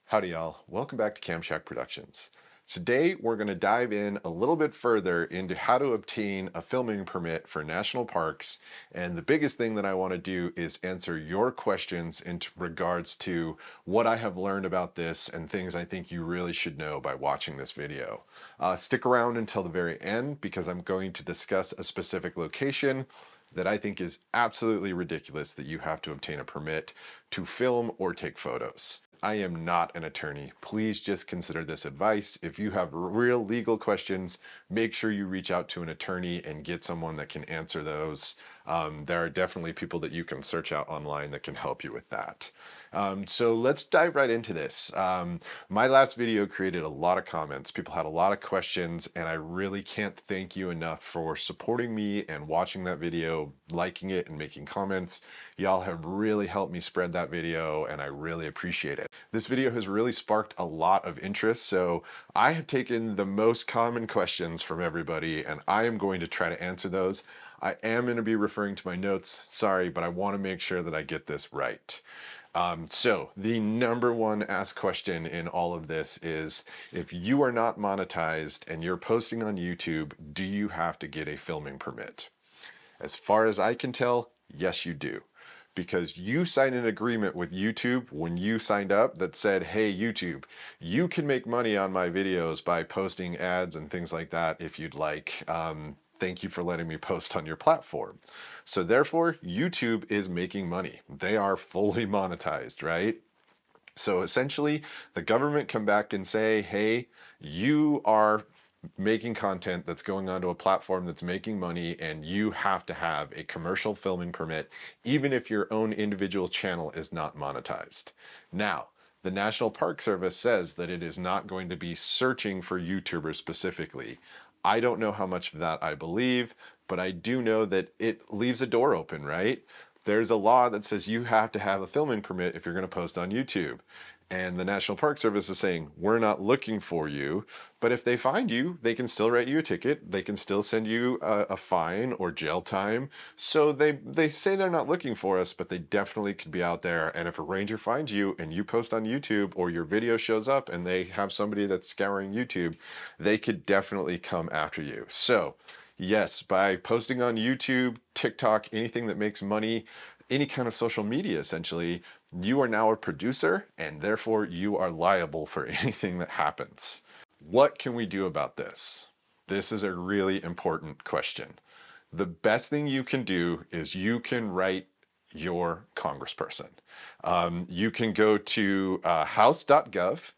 Howdy y'all, welcome back to Camshack Productions. Today we're going to dive in a little bit further into how to obtain a filming permit for national parks, and the biggest thing that I want to do is answer your questions in regards to what I have learned about this and things I think you really should know by watching this video. Stick around until the very end because I'm going to discuss a specific location that I think is absolutely ridiculous that you have to obtain a permit to film or take photos. I am not an attorney. Please just consider this advice. If you have real legal questions, make sure you reach out to an attorney and get someone that can answer those. There are definitely people that you can search out online that can help you with that. So let's dive right into this. My last video created a lot of comments. People had a lot of questions, and I really can't thank you enough for supporting me and watching that video, liking it, and making comments. Y'all have really helped me spread that video, and I really appreciate it. This video has really sparked a lot of interest, so I have taken the most common questions from everybody, and I am going to try to answer those. I am going to be referring to my notes, sorry, but I want to make sure that I get this right. So the number one asked question in all of this is, if you are not monetized and you're posting on YouTube, do you have to get a filming permit? As far as I can tell, yes, you do. Because you signed an agreement with YouTube when you signed up that said, hey, YouTube, you can make money on my videos by posting ads and things like that if you'd like. Thank you for letting me post on your platform. So therefore, YouTube is making money. They are fully monetized, right? So essentially, the government come back and say, hey, you are making content that's going onto a platform that's making money, and you have to have a commercial filming permit, even if your own individual channel is not monetized. Now, the National Park Service says that it is not going to be searching for YouTubers specifically. I don't know how much of that I believe, but I do know that it leaves a door open, right? There's a law that says you have to have a filming permit if you're going to post on YouTube. And the National Park Service is saying, we're not looking for you, but if they find you, they can still write you a ticket. They can still send you a fine or jail time. So they say they're not looking for us, but they definitely could be out there. And if a ranger finds you and you post on YouTube, or your video shows up and they have somebody that's scouring YouTube, they could definitely come after you. So yes, by posting on YouTube, TikTok, anything that makes money, any kind of social media, essentially, you are now a producer, and therefore you are liable for anything that happens. What can we do about this? This is a really important question. The best thing you can do is you can write your congressperson. You can go to house.gov,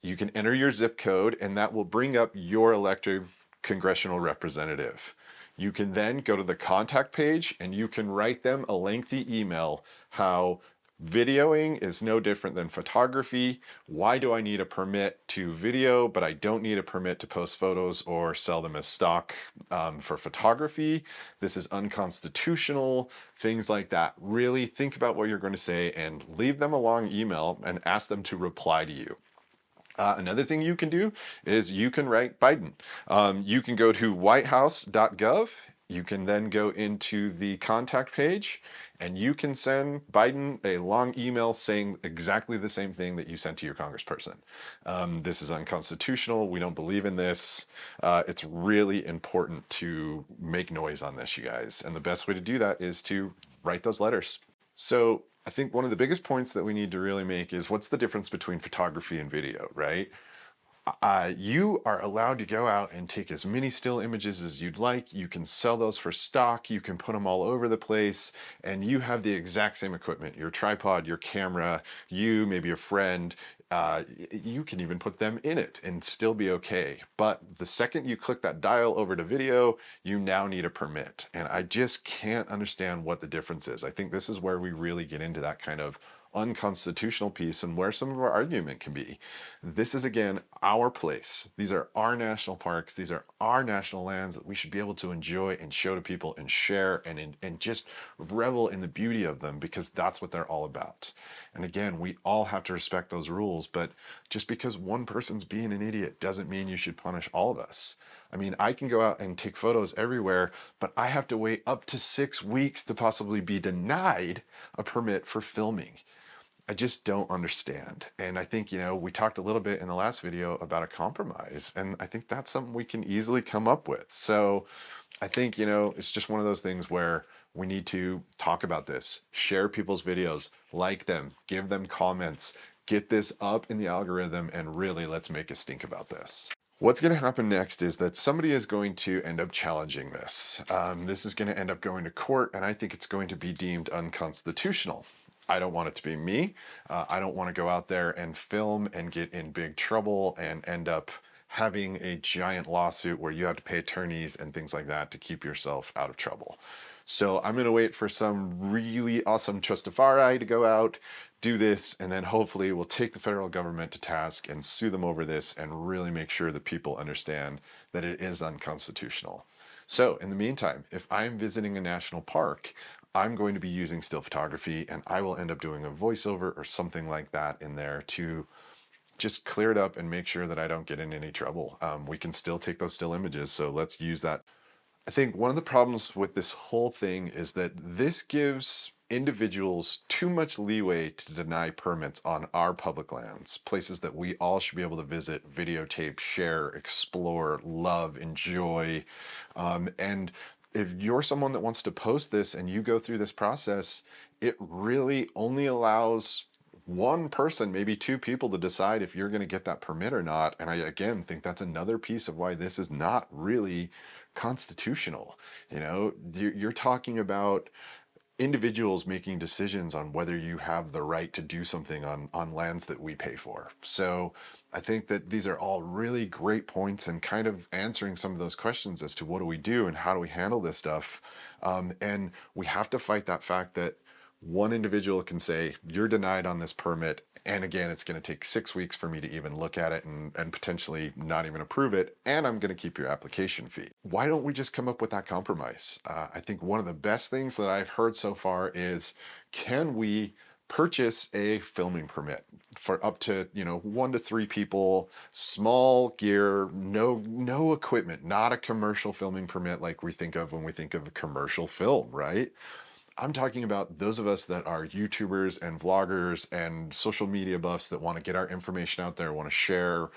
you can enter your zip code, and that will bring up your elected congressional representative. You can then go to the contact page and you can write them a lengthy email how videoing is no different than photography. Why do I need a permit to video, but I don't need a permit to post photos or sell them as stock for photography? This is unconstitutional, things like that. Really think about what you're going to say and leave them a long email and ask them to reply to you. Another thing you can do is you can write Biden. You can go to whitehouse.gov. You can then go into the contact page and you can send Biden a long email saying exactly the same thing that you sent to your congressperson. This is unconstitutional. We don't believe in this. It's really important to make noise on this, you guys. And the best way to do that is to write those letters. So I think one of the biggest points that we need to really make is, what's the difference between photography and video, right? You are allowed to go out and take as many still images as you'd like. You can sell those for stock. You can put them all over the place, and you have the exact same equipment, your tripod, your camera, you, maybe a friend. You can even put them in it and still be okay. But the second you click that dial over to video, you now need a permit. And I just can't understand what the difference is. I think this is where we really get into that kind of unconstitutional piece and where some of our argument can be. This is, again, our place. These are our national parks. These are our national lands that we should be able to enjoy and show to people and share and just revel in the beauty of them, because that's what they're all about. And again, we all have to respect those rules, but just because one person's being an idiot doesn't mean you should punish all of us. I mean, I can go out and take photos everywhere, but I have to wait up to 6 weeks to possibly be denied a permit for filming. I just don't understand. And I think, we talked a little bit in the last video about a compromise, and I think that's something we can easily come up with. So I think, it's just one of those things where we need to talk about this, share people's videos, like them, give them comments, get this up in the algorithm, and really let's make a stink about this. What's going to happen next is that somebody is going to end up challenging this. This is going to end up going to court, and I think it's going to be deemed unconstitutional. I don't want it to be me. I don't want to go out there and film and get in big trouble and end up having a giant lawsuit where you have to pay attorneys and things like that to keep yourself out of trouble. So I'm going to wait for some really awesome trustafari to go out, do this, and then hopefully we'll take the federal government to task and sue them over this and really make sure that people understand that it is unconstitutional. So in the meantime, if I'm visiting a national park, I'm going to be using still photography, and I will end up doing a voiceover or something like that in there to just clear it up and make sure that I don't get in any trouble. We can still take those still images, so let's use that. I think one of the problems with this whole thing is that this gives individuals too much leeway to deny permits on our public lands, places that we all should be able to visit, videotape, share, explore, love, enjoy. And if you're someone that wants to post this and you go through this process, it really only allows one person, maybe two people, to decide if you're going to get that permit or not. And I, again, think that's another piece of why this is not really constitutional. You're talking about individuals making decisions on whether you have the right to do something on lands that we pay for. So I think that these are all really great points and kind of answering some of those questions as to what do we do and how do we handle this stuff. And we have to fight that fact that one individual can say, you're denied on this permit. And again, it's going to take 6 weeks for me to even look at it and potentially not even approve it. And I'm going to keep your application fee. Why don't we just come up with that compromise? I think one of the best things that I've heard so far is, can we purchase a filming permit for up to 1 to 3 people, small gear, no equipment, not a commercial filming permit like we think of when we think of a commercial film, right? I'm talking about those of us that are YouTubers and vloggers and social media buffs that want to get our information out there, want to share.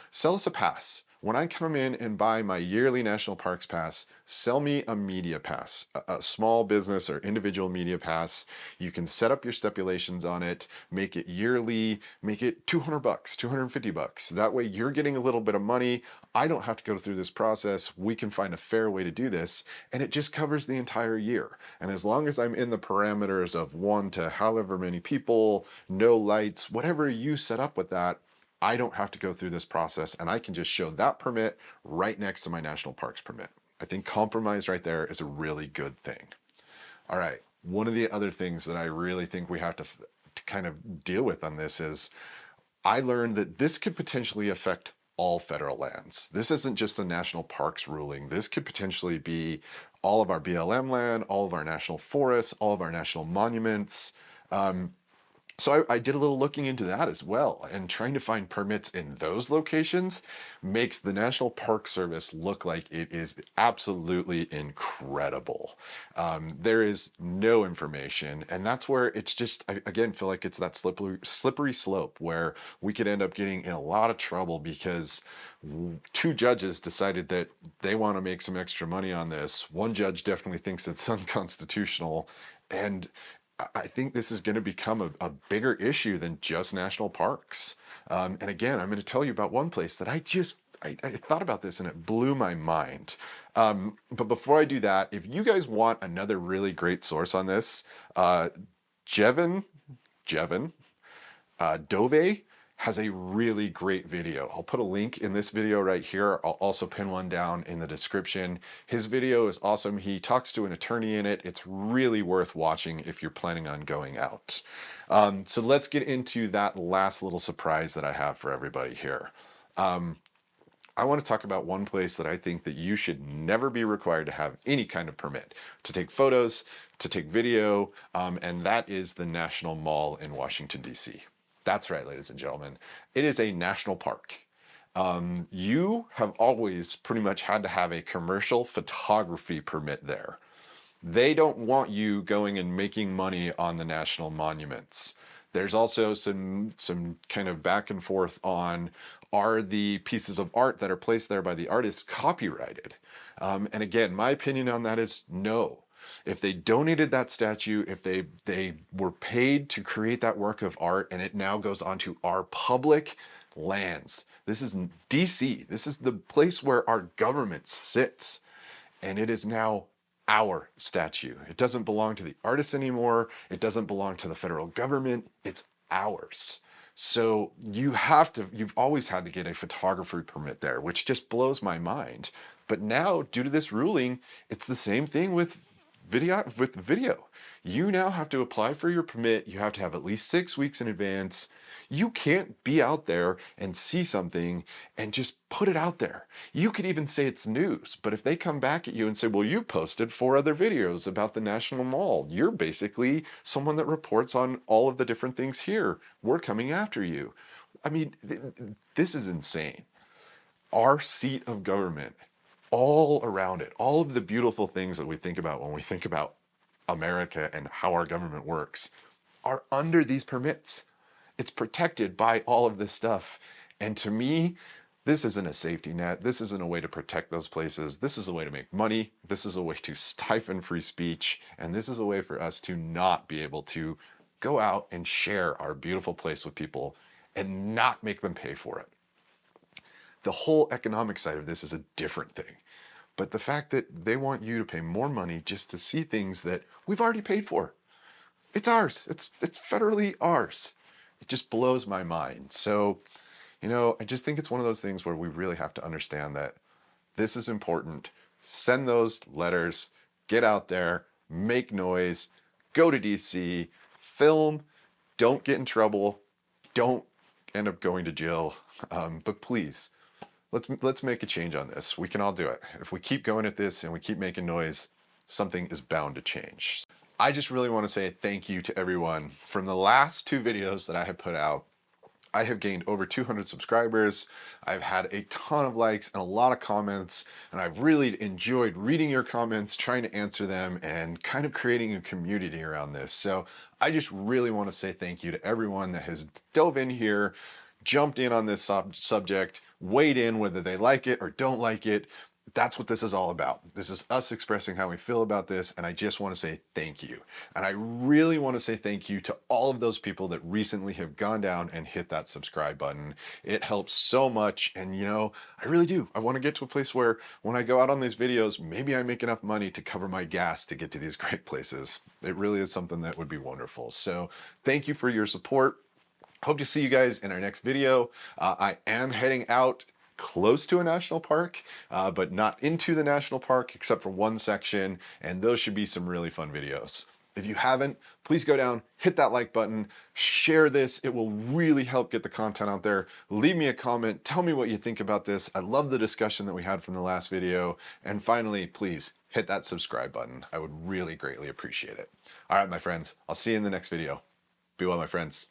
Sell us a pass. When I come in and buy my yearly National Parks Pass, sell me a media pass, a small business or individual media pass. You can set up your stipulations on it, make it yearly, make it $200, $250. That way you're getting a little bit of money. I don't have to go through this process. We can find a fair way to do this, and it just covers the entire year. And as long as I'm in the parameters of 1 to however many people, no lights, whatever you set up with that, I don't have to go through this process, and I can just show that permit right next to my national parks permit. I think compromise right there is a really good thing. All right, one of the other things that I really think we have to kind of deal with on this is, I learned that this could potentially affect all federal lands. This isn't just a national parks ruling. This could potentially be all of our BLM land, all of our national forests, all of our national monuments. So I did a little looking into that as well, and trying to find permits in those locations makes the National Park Service look like it is absolutely incredible. There is no information, and that's where it's just, I again feel like it's that slippery slope where we could end up getting in a lot of trouble because 2 judges decided that they want to make some extra money on this. One judge definitely thinks it's unconstitutional, and I think this is going to become a bigger issue than just national parks. And again, I'm going to tell you about one place that I thought about this and it blew my mind. But before I do that, if you guys want another really great source on this, Jevin, Dove has a really great video. I'll put a link in this video right here. I'll also pin one down in the description. His video is awesome. He talks to an attorney in it. It's really worth watching if you're planning on going out. So let's get into that last little surprise that I have for everybody here. I want to talk about one place that I think that you should never be required to have any kind of permit to take photos, to take video, and that is the National Mall in Washington, D.C. That's right, ladies and gentlemen. It is a national park. You have always pretty much had to have a commercial photography permit there. They don't want you going and making money on the national monuments. There's also some kind of back and forth on, are the pieces of art that are placed there by the artists copyrighted? And again, my opinion on that is no. If they donated that statue, if they were paid to create that work of art and it now goes onto our public lands. This is DC. This is the place where our government sits. And it is now our statue. It doesn't belong to the artists anymore. It doesn't belong to the federal government. It's ours. So you've always had to get a photography permit there, which just blows my mind. But now, due to this ruling, it's the same thing with video. You now have to apply for your permit. You have to have at least 6 weeks in advance. You can't be out there and see something and just put it out there. You could even say it's news, but if they come back at you and say, well, you posted 4 other videos about the National Mall, you're basically someone that reports on all of the different things here. We're coming after you. I mean, this is insane. Our seat of government, all around it, all of the beautiful things that we think about when we think about America and how our government works, are under these permits. It's protected by all of this stuff. And to me, this isn't a safety net. This isn't a way to protect those places. This is a way to make money. This is a way to stifle free speech. And this is a way for us to not be able to go out and share our beautiful place with people and not make them pay for it. The whole economic side of this is a different thing. But the fact that they want you to pay more money just to see things that we've already paid for. It's ours. It's federally ours. It just blows my mind. So, I just think it's one of those things where we really have to understand that this is important. Send those letters, get out there, make noise, go to DC, film, don't get in trouble, don't end up going to jail. But please, let's make a change on this. We can all do it. If we keep going at this and we keep making noise, something is bound to change. I just really want to say thank you to everyone. From the last 2 videos that I have put out, I have gained over 200 subscribers. I've had a ton of likes and a lot of comments, and I've really enjoyed reading your comments, trying to answer them, and kind of creating a community around this. So I just really want to say thank you to everyone that has dove in here, jumped in on this subject, weighed in whether they like it or don't like it. That's what this is all about. This is us expressing how we feel about this, and I just want to say thank you. And I really want to say thank you to all of those people that recently have gone down and hit that subscribe button. It helps so much, and I really do. I want to get to a place where when I go out on these videos, maybe I make enough money to cover my gas to get to these great places. It really is something that would be wonderful. So thank you for your support. Hope to see you guys in our next video. I am heading out close to a national park, but not into the national park except for one section, and those should be some really fun videos. If you haven't, please go down, hit that like button, share this. It will really help get the content out there. Leave me a comment, tell me what you think about this. I love the discussion that we had from the last video. And finally, please hit that subscribe button. I would really greatly appreciate it. All right, my friends, I'll see you in the next video. Be well, my friends.